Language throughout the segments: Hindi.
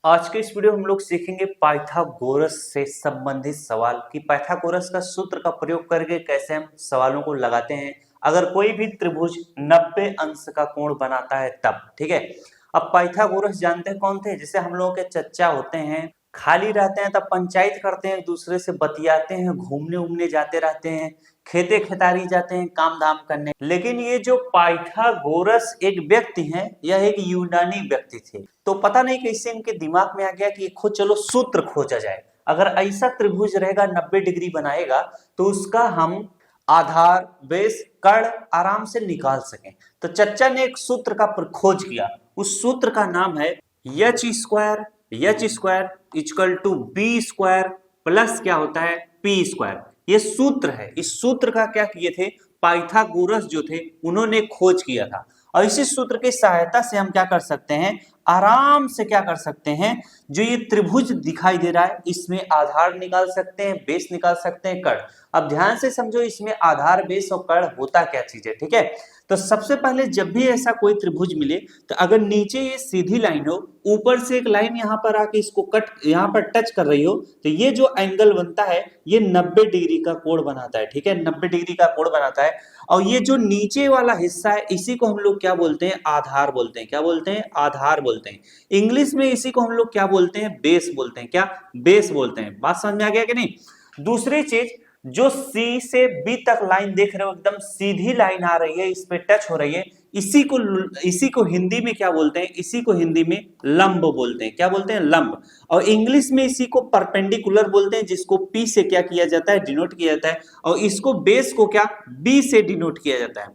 आज के इस वीडियो में हम लोग सीखेंगे पाइथागोरस से संबंधित सवाल कि पाइथागोरस का सूत्र का प्रयोग करके कैसे हम सवालों को लगाते हैं अगर कोई भी त्रिभुज 90 अंश का कोण बनाता है तब। ठीक है, अब पाइथागोरस जानते हैं कौन थे? जैसे हम लोगों के चच्चा होते हैं, खाली रहते हैं तब पंचायत करते हैं, एक दूसरे से बतियाते हैं, घूमने उमने जाते रहते हैं, खेते खेतारी जाते हैं काम धाम करने। लेकिन ये जो पाइथागोरस एक व्यक्ति हैं, यह एक यूनानी व्यक्ति थे। तो पता नहीं कैसे इनके दिमाग में आ गया कि खुद चलो सूत्र खोजा जाए। अगर ऐसा त्रिभुज रहेगा 90 डिग्री बनाएगा तो उसका हम आधार बेस कर्ण आराम से निकाल सकें। तो चच्चा ने एक सूत्र का खोज किया, उस सूत्र का नाम है H square equal to B square plus क्या होता है पी स्क्वायर। ये सूत्र है। इस सूत्र का क्या किए थे पाइथागोरस जो थे उन्होंने खोज किया था। और इसी सूत्र की सहायता से हम क्या कर सकते हैं, आराम से क्या कर सकते हैं, जो ये त्रिभुज दिखाई दे रहा है इसमें आधार निकाल सकते हैं, बेस निकाल सकते हैं, कर्ण। अब ध्यान से समझो इसमें आधार बेस और कर्ण होता क्या चीज है। ठीक है, तो सबसे पहले जब भी ऐसा कोई त्रिभुज मिले तो अगर नीचे ये सीधी लाइन हो, ऊपर से एक लाइन यहाँ पर आके इसको कट यहाँ पर टच कर रही हो, तो ये जो एंगल बनता है ये 90 डिग्री का कोण बनाता है। ठीक है, 90 डिग्री का कोण बनाता है। और ये जो नीचे वाला हिस्सा है इसी को हम लोग क्या बोलते हैं, आधार बोलते हैं। क्या बोलते हैं? आधार बोलते हैं। इंग्लिश में इसी को हम लोग क्या बोलते हैं, बेस बोलते हैं। क्या? बेस बोलते हैं। बात समझ में आ गया कि नहीं? दूसरी चीज, जो C से B तक लाइन देख रहे हो एकदम सीधी लाइन आ रही है, इस पे टच हो रही है, इसी को हिंदी में क्या बोलते हैं, इसी को हिंदी में लंब बोलते हैं। क्या बोलते हैं? लंब। और इंग्लिश में इसी को परपेंडिकुलर बोलते हैं, जिसको P से क्या किया जाता है, डिनोट किया जाता है। और इसको बेस को क्या B से डिनोट किया जाता है।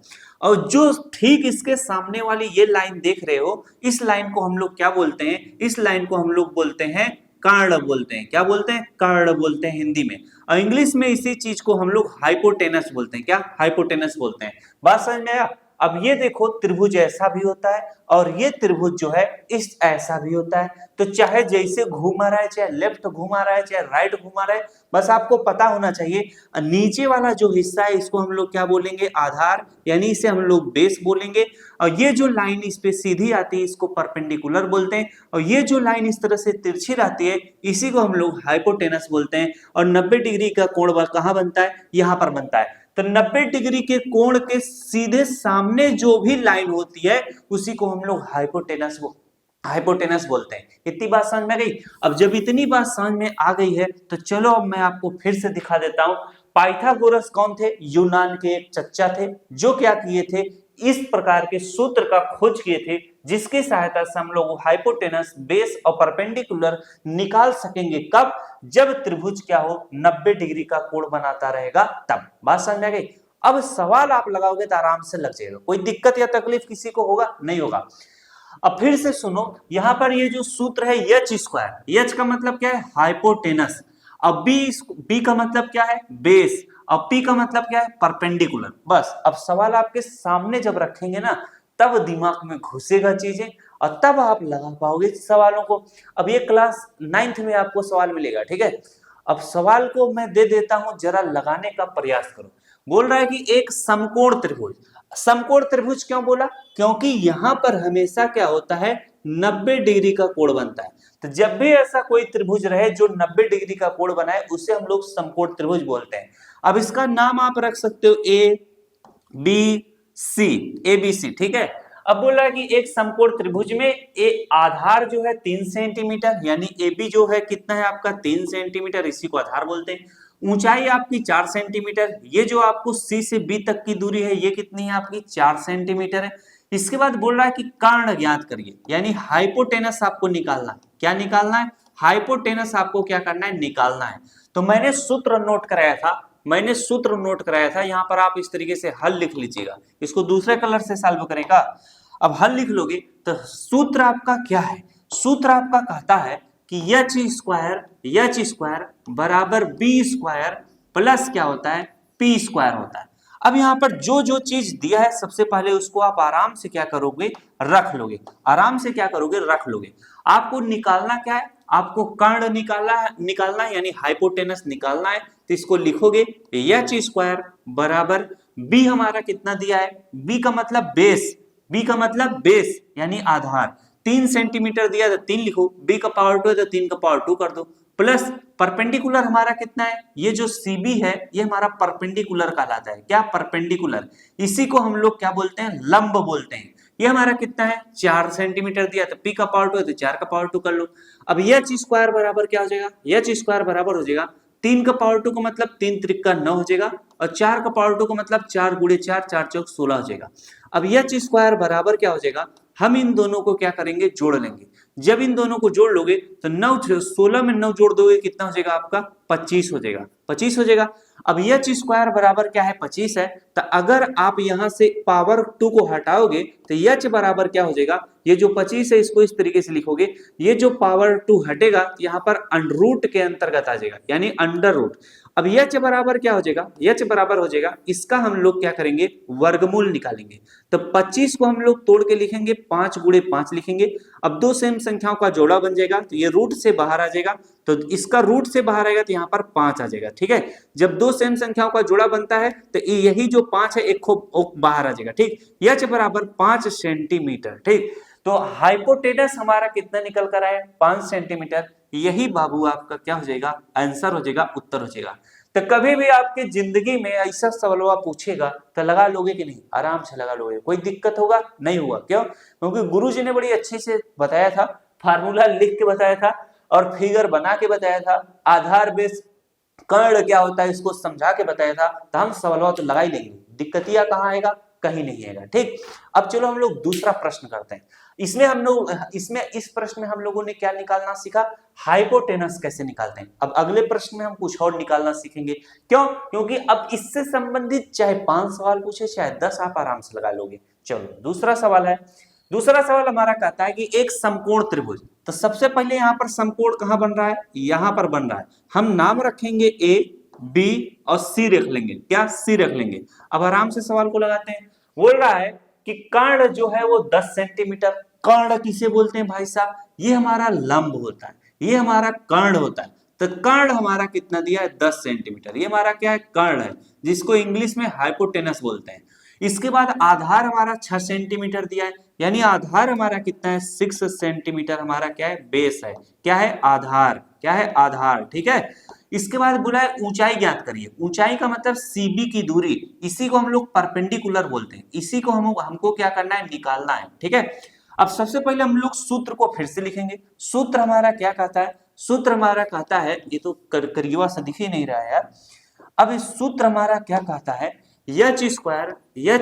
और जो ठीक इसके सामने वाली ये लाइन देख रहे हो, इस लाइन को हम लोग क्या बोलते हैं, इस लाइन को हम लोग बोलते हैं कर्ण बोलते हैं। क्या बोलते हैं? कर्ण बोलते हैं हिंदी में। और इंग्लिश में इसी चीज को हम लोग हाइपोटेनस बोलते हैं। क्या? हाइपोटेनस बोलते हैं। बात समझ में आया? अब ये देखो त्रिभुज ऐसा भी होता है और ये त्रिभुज जो है इस ऐसा भी होता है। तो चाहे जैसे घूमा रहा है, चाहे लेफ्ट घुमा रहा है, चाहे राइट घुमा रहा है, बस आपको पता होना चाहिए नीचे वाला जो हिस्सा है इसको हम लोग क्या बोलेंगे, आधार, यानी इसे हम लोग बेस बोलेंगे। और ये जो लाइन इस पे सीधी आती है इसको परपेंडिकुलर बोलते हैं। और ये जो लाइन इस तरह से तिरछी रहती है इसी को हम लोग हाइपोटेनस बोलते हैं। और 90 डिग्री का कोण कहां बनता है? यहां पर बनता है। तो 90 डिग्री के कोण के सीधे सामने जो भी लाइन होती है उसी को हम लोग हाइपोटेनस बोलते हैं। इतनी बात समझ में गई? अब जब इतनी बात समझ में आ गई है तो चलो अब मैं आपको फिर से दिखा देता हूं। पाइथागोरस कौन थे? यूनान के एक चच्चा थे जो क्या किए थे, इस प्रकार के सूत्र का खोज किए थे जिसकी सहायता से हम लोग हाइपोटेनस, बेस और परपेंडिकुलर निकाल सकेंगे। कब? जब त्रिभुज क्या हो, 90 डिग्री का कोण बनाता रहेगा तब। बात समझ में आ गई? अब सवाल आप लगाओगे तो आराम से लग जाएगा, कोई दिक्कत या तकलीफ किसी को होगा नहीं होगा। अब फिर से सुनो, यहां पर ये जो सूत्र है एच स्क्वायर, एच का मतलब क्या है, हाइपोटेनस। अब बी का मतलब क्या है, बेस। अब पी का मतलब क्या है, परपेंडिकुलर। बस अब सवाल आपके सामने जब रखेंगे ना तब दिमाग में घुसेगा चीजें और तब आप लगा पाओगे सवालों को। अब ये क्लास 9th में आपको सवाल मिलेगा। ठीक है, अब सवाल को मैं दे देता हूं, जरा लगाने का प्रयास करो। बोल रहा है कि एक समकोण त्रिभुज। समकोण त्रिभुज क्यों बोला? क्योंकि यहां पर हमेशा क्या होता है, 90 डिग्री का कोण बनता है। तो जब भी ऐसा कोई त्रिभुज रहे जो 90 डिग्री का कोण बनाए उसे हम लोग समकोण त्रिभुज बोलते हैं। अब इसका नाम आप रख सकते हो ए बी सी। ठीक है, अब बोल रहा है कि एक समकोण त्रिभुज में ए आधार जो है 3 सेंटीमीटर, यानी ए बी जो है कितना है आपका 3 सेंटीमीटर, इसी को आधार बोलते हैं। ऊंचाई आपकी 4 सेंटीमीटर, ये जो आपको सी से बी तक की दूरी है ये कितनी है आपकी 4 सेंटीमीटर है। इसके बाद बोल रहा है कि कर्ण ज्ञात करिए, यानी हाइपोटेनस आपको निकालना है। क्या निकालना है? हाइपोटेनस आपको क्या करना है, निकालना है। तो मैंने सूत्र नोट कराया था, यहां पर आप इस तरीके से हल लिख लीजिएगा। इसको दूसरे कलर से सॉल्व करेगा। अब हल लिख लोगे तो सूत्र आपका क्या है, सूत्र आपका कहता है कि एच स्क्वायर बराबर बी स्क्वायर प्लस क्या होता है, पी स्क्वायर होता है। अब यहाँ पर जो जो चीज दिया है सबसे पहले उसको आप आराम से क्या करोगे, रख लोगे। आराम से क्या करोगे, रख लोगे। आपको निकालना क्या है, आपको कर्ण निकालना है यानी हाइपोटेनस निकालना है। तो इसको लिखोगे एच स्क्वायर बराबर बी हमारा कितना दिया है, बी का मतलब बेस यानी आधार। 3 सेंटीमीटर दिया तो 3 लिखो, b का पावर 2 है तो 3 का पावर 2 कर दो, प्लस परपेंडिकुलर हमारा कितना है, ये जो CB है ये हमारा परपेंडिकुलर कहलाता है। क्या? परपेंडिकुलर। इसी को हम लोग क्या बोलते हैं? लंब बोलते हैं। ये हमारा कितना है? 4 सेंटीमीटर दिया तो p का पावर 2 है तो 4 का पावर 2 कर लो। अब h स्क्वायर बराबर क्या हो जाएगा? h स्क्वायर बराबर हो जाएगा 3 का पावर 2 का मतलब 3 त्रिक 9 हो जाएगा, और 4 का पावर 2 का मतलब 4 गुणे 4, 4 चौक 16 हो जाएगा। अब h स्क्वायर बराबर क्या हो जाएगा? हम इन दोनों को क्या करेंगे? जोड़ लेंगे। जब इन दोनों को जोड़ लोगे तो 9 16 में 9 जोड़ दोगे कितना हो जाएगा आपका? 25 हो जाएगा। 25 हो जाएगा। अब h स्क्वायर बराबर क्या है? 25 है। तो अगर आप यहां से पावर 2 को हटाओगे तो h बराबर क्या हो जाएगा? ये जो 25 है इसको इस तरीके से लिखोगे, ये जो पावर 2 हटेगा यहाँ पर अंडर के अंतर्गत आ जाएगा, यानी अंडर रूट। अब h बराबर क्या हो जाएगा? h बराबर हो जाएगा, इसका हम लोग क्या करेंगे? वर्गमूल निकालेंगे। तो 25 को हम लोग तोड़ के लिखेंगे, 5 गुणे 5 लिखेंगे। अब दो सेम संख्याओं का जोड़ा बन जाएगा, तो ये रूट से बाहर आ जाएगा, तो इसका रूट से बाहर आएगा तो यहाँ पर 5 आ जाएगा। ठीक है, जब दो सेम संख्याओं का जोड़ा बनता है तो यही जो 5 है एक को बाहर आ जाएगा। ठीक, h बराबर 5 सेंटीमीटर। ठीक, तो हाइपोटेनस हमारा कितना निकल कर आया? 5 सेंटीमीटर। यही बाबू आपका क्या हो जाएगा? आंसर हो जाएगा, उत्तर हो जाएगा। तो कभी भी आपकी जिंदगी में ऐसा सवाल पूछेगा तो लगा लोगे कि नहीं? आराम से लगा लोगे, कोई दिक्कत होगा? नहीं होगा। क्यों? क्योंकि गुरुजी ने बड़ी अच्छे से बताया था, फार्मूला लिख के बताया था और फिगर बना के बताया था, आधार बेस कर्ण क्या होता है इसको समझा के बताया था। तो हम सवाल तो लगा ही लेंगे, दिक्कतिया कहाँ आएगा? कहीं नहीं आएगा। ठीक, अब चलो हम लोग दूसरा प्रश्न करते हैं। इस प्रश्न में हम लोगों ने क्या निकालना सीखा? हाइपोटेनस कैसे निकालते हैं। अब अगले प्रश्न में हम कुछ और निकालना सीखेंगे। क्यों? क्योंकि अब इससे संबंधित चाहे 5 सवाल पूछे चाहे 10, आप आराम से लगा लोगे। चलो दूसरा सवाल है। दूसरा सवाल हमारा कहता है कि एक समकोण त्रिभुज, तो सबसे पहले यहाँ पर समकोण कहाँ बन रहा है? यहाँ पर बन रहा है। हम नाम रखेंगे A, B और C रख लेंगे। क्या? C रख लेंगे। अब आराम से सवाल को लगाते हैं। बोल रहा है कि कर्ण जो है वो 10 सेंटीमीटर। कर्ण किसे बोलते हैं भाई साहब? ये हमारा लंब होता है, ये हमारा कर्ण होता है। तो कर्ण हमारा कितना दिया है? 10 सेंटीमीटर। ये हमारा क्या है? कर्ण है, जिसको इंग्लिश में हाइपोटेनस बोलते हैं। इसके बाद आधार हमारा 6 सेंटीमीटर दिया है, यानी आधार हमारा कितना है? 6 सेंटीमीटर हमारा क्या है? बेस है। क्या है? आधार। क्या है? आधार। ठीक है, इसके बाद बोला है ऊंचाई ज्ञात करिए। ऊंचाई का मतलब CB की दूरी, इसी को हम लोग परपेंडिकुलर बोलते हैं। इसी को हमको क्या करना है? निकालना है। ठीक है, अब सबसे पहले हम लोग सूत्र को फिर से लिखेंगे। सूत्र हमारा क्या कहता है? सूत्र हमारा कहता है, ये तो करिएवा सा दिख ही नहीं रहा है यार। अब इस सूत्र हमारा क्या कहता है? h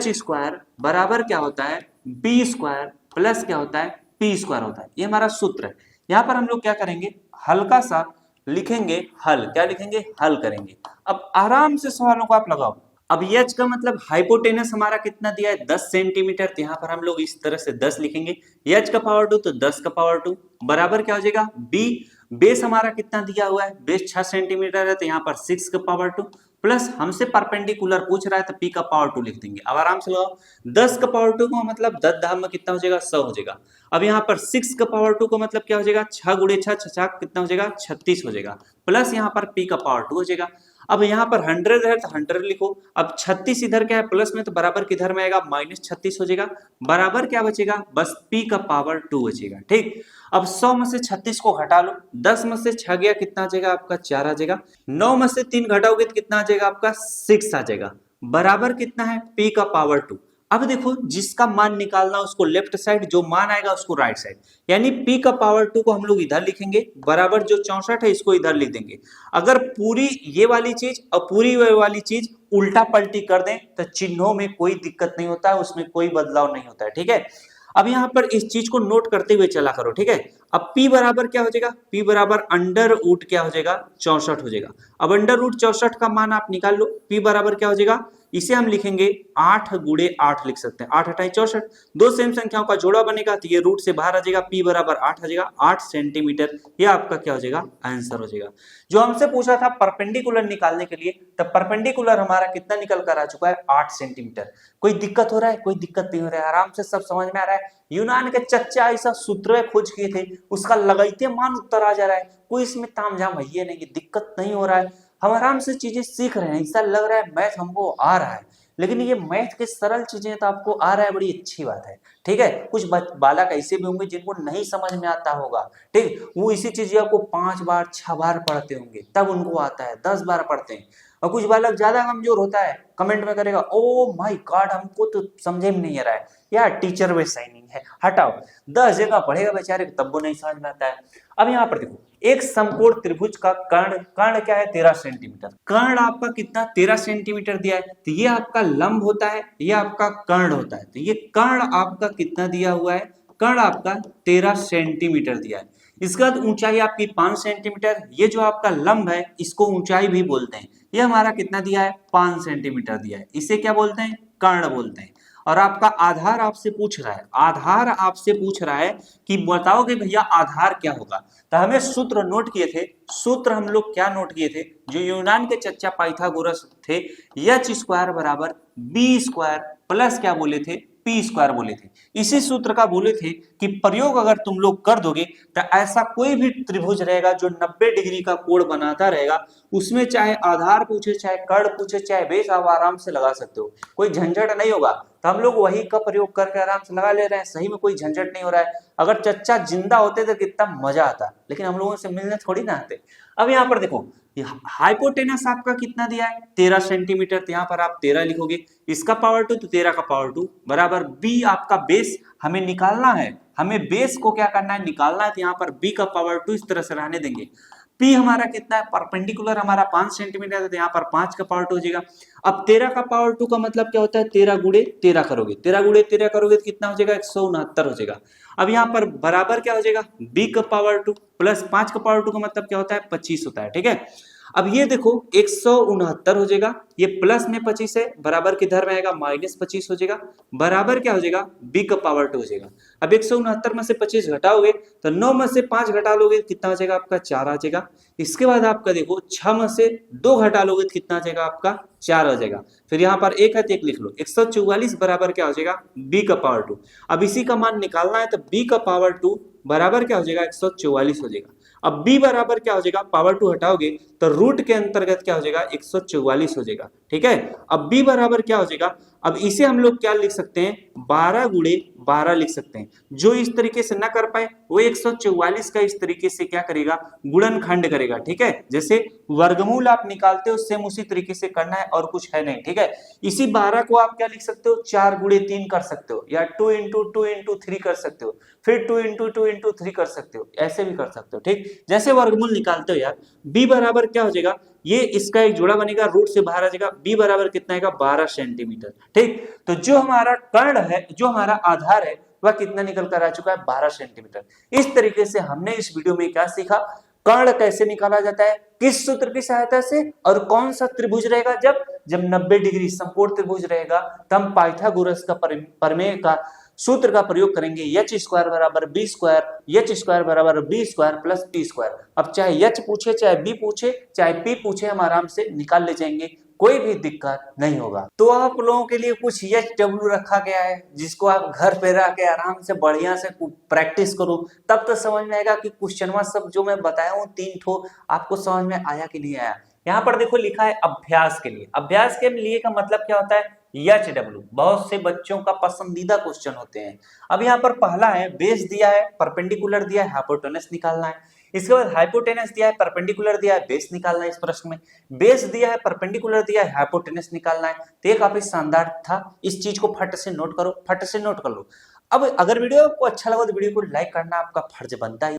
स्क्वायर बराबर क्या होता है? b स्क्वायर प्लस क्या होता है? p स्क्वायर होता है। ये हमारा सूत्र है। यहाँ पर हम लोग क्या करेंगे? हल्का सा लिखेंगे हल। क्या लिखेंगे? हल करेंगे। अब आराम से सवालों को आप लगाओ। अब h का मतलब हाइपोटेनस हमारा कितना दिया है? 10 सेंटीमीटर। तो यहाँ पर हम लोग इस तरह से 10 लिखेंगे। h का पावर 2 तो 10 का पावर 2 बराबर क्या हो जाएगा? b। बेस हमारा कितना दिया हुआ है? बेस 6 सेंटीमीटर है, तो यहाँ पर 6 का पावर 2 प्लस हमसे परपेंडिकुलर पूछ रहा है तो p का पावर 2 लिख देंगे। अब आराम से लगाओ। 10 का पावर 2 का मतलब 10 धाम में कितना हो जाएगा? 100 हो जाएगा। अब यहाँ पर 6 का पावर 2 का मतलब क्या हो जाएगा? 6 गुणे 6, 6 कितना हो जाएगा? 36 हो जाएगा। प्लस यहाँ पर p का पावर 2 हो जाएगा। अब यहाँ पर 100 है तो 100 लिखो। अब 36 इधर क्या है? प्लस में, तो बराबर किधर में आएगा? -36 हो जाएगा। बराबर क्या बचेगा? बस p का पावर 2 बचेगा। ठीक, अब 100 में से 36 को घटा लो। 10 में से 6 गया, कितना आ जाएगा आपका? 4 आ जाएगा। 9 में से 3 घटाओगे तो कितना आ जाएगा आपका? 6 आ जाएगा। बराबर कितना है? p का पावर 2। अब देखो, जिसका मान निकालना उसको लेफ्ट साइड, जो मान आएगा उसको राइट साइड, यानी p का पावर 2 को हम लोग इधर लिखेंगे, बराबर जो 64 है इसको इधर लिख देंगे। अगर पूरी ये वाली चीज और पूरी ये वाली चीज उल्टा पलटी कर दें तो चिन्हों में कोई दिक्कत नहीं होता है, उसमें कोई बदलाव नहीं होता है। ठीक है, अब यहाँ पर इस चीज को नोट करते हुए चला करो। ठीक है, अब p बराबर क्या हो जाएगा? p बराबर अंडर रूट क्या हो जाएगा? 64 हो जाएगा। अब अंडर रूट 64 का मान आप निकाल लो। p बराबर क्या हो जाएगा? इसे हम लिखेंगे 8 गुणे 8 लिख सकते हैं। 8 8 64, दो सेम संख्याओं का जोड़ा बनेगा तो ये रूट से बाहर आ जाएगा। p बराबर 8 आ जाएगा, 8 सेंटीमीटर। ये आपका क्या हो जाएगा? आंसर हो जाएगा। जो हमसे पूछा था परपेंडिकुलर निकालने के लिए, तब परपेंडिकुलर हमारा कितना निकल कर आ चुका है? 8 सेंटीमीटर। कोई दिक्कत हो रहा है? कोई दिक्कत नहीं हो रहा है, आराम से सब समझ में आ रहा है। यूनान के चच्चा ऐसा सूत्र खोज किए थे, उसका लगाइते मान उत्तर आ जा रहा है। कोई इसमें तामझाम है नहीं, दिक्कत नहीं हो रहा है। हम आराम से चीजें सीख रहे हैं, ऐसा लग रहा है मैथ हमको आ रहा है। लेकिन ये मैथ के सरल चीजें तो आपको आ रहा है, बड़ी अच्छी बात है। ठीक है, कुछ बालक ऐसे भी होंगे जिनको नहीं समझ में आता होगा, ठीक, वो इसी चीज को 5 बार 6 बार पढ़ते होंगे तब उनको आता है, 10 बार पढ़ते हैं। और कुछ बालक ज्यादा कमजोर होता है, कमेंट में करेगा ओ माय गॉड हमको तो समझे में नहीं आ रहा है, यार टीचर वे साइनिंग है, हटाओ, 10 जगह पढ़ेगा बेचारे तब वो नहीं समझ में आता है। अब यहाँ पर देखो, एक समकोण त्रिभुज का कर्ण, कर्ण क्या है 13 सेंटीमीटर, कर्ण आपका कितना 13 सेंटीमीटर दिया है, तो ये आपका लंब होता है, ये आपका कर्ण होता है, तो ये कर्ण आपका कितना दिया हुआ है, कर्ण आपका 13 सेंटीमीटर दिया है। इसके बाद ऊंचाई आपकी 5 सेंटीमीटर, ये जो आपका लंब है इसको ऊंचाई भी बोलते हैं, ये हमारा कितना दिया है 5 सेंटीमीटर दिया है, इसे क्या बोलते हैं, कर्ण बोलते हैं। और आपका आधार आपसे पूछ रहा है, आधार आपसे पूछ रहा है कि बताओ कि भैया आधार क्या होगा, तो हमें सूत्र नोट किए थे, सूत्र हम लोग क्या नोट किए थे, जो यूनान के चच्चा पाइथागोरस थे, एच स्क्वायर बराबर बी स्क्वायर प्लस क्या बोले थे, पी स्क्वायर बोले थे। इसी सूत्र का बोले थे कि प्रयोग अगर तुम लोग कर दोगे तो ऐसा कोई भी त्रिभुज रहेगा जो 90 डिग्री का कोण बनाता रहेगा, उसमें चाहे आधार पूछे, चाहे कर्ण पूछे, चाहे बेस, आप आराम से लगा सकते हो, कोई झंझट नहीं होगा। तो हम लोग वही का प्रयोग करके आराम से लगा ले रहे हैं, सही में कोई झंझट नहीं हो रहा है। अगर चच्चा जिंदा होते तो कितना मजा आता, लेकिन हम लोगों से मिलने थोड़ी ना आते। अब यहाँ पर देखो, हाइपोटेनस आपका कितना दिया है 13 सेंटीमीटर, तो यहाँ पर आप 13 लिखोगे, इसका पावर 2 तो 13 का पावर 2 बराबर बी आपका बेस हमें निकालना है, हमें बेस को क्या करना है, निकालना है, तो यहाँ पर बी का पावर 2 इस तरह से रहने देंगे। पी हमारा कितना है, परपेंडिकुलर हमारा 5 सेंटीमीटर है, तो यहाँ पर 5 का पावर 2 हो जाएगा। अब 13 का पावर 2 का मतलब क्या होता है, 13 गुणे 13 करोगे, 13 गुणे 13 करोगे तो कितना हो जाएगा 169 हो जाएगा। अब यहाँ पर बराबर क्या हो जाएगा, b का पावर 2 प्लस 5 का पावर 2 का मतलब क्या होता है 25 होता है। ठीक है, अब ये देखो 169 हो जाएगा, ये प्लस में 25 है, बराबर किधर रहेगा -25 हो जाएगा, बराबर क्या हो जाएगा b का पावर 2 हो जाएगा। अब 169 में से 25 घटाओगे तो 9 में से 5 घटा लोगे कितना हो जाएगा आपका 4 आ जाएगा। इसके बाद आपका देखो 6 में से 2 घटा लोगे तो कितना आ जाएगा आपका 4 आ जाएगा। फिर यहाँ पर 1 है तो 1 लिख लो, 144 बराबर क्या हो जाएगा b का पावर 2। अब इसी का मान निकालना है तो b का पावर 2 बराबर क्या हो जाएगा 144 हो जाएगा। अब b बराबर क्या हो जाएगा, पावर 2 हटाओगे तो रूट के अंतर्गत क्या हो जाएगा 144 हो जाएगा। ठीक है, अब b बराबर क्या हो जाएगा, अब इसे हम लोग क्या लिख सकते हैं 12 गुणे 12 लिख सकते हैं। जो इस तरीके से ना कर पाए वो 144 का इस तरीके से क्या करेगा, गुणनखंड करेगा। ठीक है, जैसे वर्गमूल आप निकालते हो सेम उसी तरीके से करना है और कुछ है नहीं। ठीक है, इसी 12 को आप क्या लिख सकते हो 4 गुणे 3 कर सकते हो, या 2 इंटू 2 इंटू 3 कर सकते हो, फिर 2 इंटू 2 इंटू 3 कर सकते हो, ऐसे भी कर सकते हो। ठीक, जैसे वर्गमूल निकालते हो यार, b बराबर क्या हो जाएगा, ये इसका एक जोड़ा बनेगा, रूट से बाहर आ जाएगा, b बराबर कितना आएगा 12 सेंटीमीटर। ठीक, तो जो हमारा कर्ण है, जो हमारा आधार है वह कितना निकल कर आ चुका है 12 सेंटीमीटर। इस तरीके से हमने इस वीडियो में क्या सीखा, कर्ण कैसे निकाला जाता है, किस सूत्र की सहायता से, और कौन सा त्रिभुज रहेगा, जब 90 डिग्री समकोण त्रिभुज रहेगा तब पाइथागोरस का प्रमेय का सूत्र का प्रयोग करेंगे, एच स्क्वायर बराबर बी स्क्वायर, एच स्क्वायर बराबर B square plus P square. अब चाहे एच पूछे, चाहे बी पूछे, चाहे पी पूछे, हम आराम से निकाल ले जाएंगे, कोई भी दिक्कत नहीं होगा। तो आप लोगों के लिए कुछ एच डब्ल्यू रखा गया है, जिसको आप घर पे रह के आराम से बढ़िया से प्रैक्टिस करो, तब तो समझ में आएगा कि क्वेश्चन सब जो मैं बताया हूँ 3 ठो आपको समझ में आया कि नहीं आया। यहाँ पर देखो लिखा है अभ्यास के लिए, अभ्यास के लिए का मतलब क्या होता है HW, बहुत से बच्चों का पसंदीदा क्वेश्चन होते हैं। अब यहाँ पर पहला है बेस दिया है, परपेंडिकुलर दिया है, हाइपोटेनस निकालना है। इसके बाद हाइपोटेनस दिया है, परपेंडिकुलर दिया है, बेस निकालना है। इस प्रश्न में बेस दिया है, परपेंडिकुलर दिया है, हाइपोटेनस निकालना है। तो ये काफी शानदार था, इस चीज को फट से नोट करो, फट से नोट कर लो। अब अगर वीडियो आपको अच्छा लगा तो वीडियो को लाइक करना आपका फर्ज बनता है।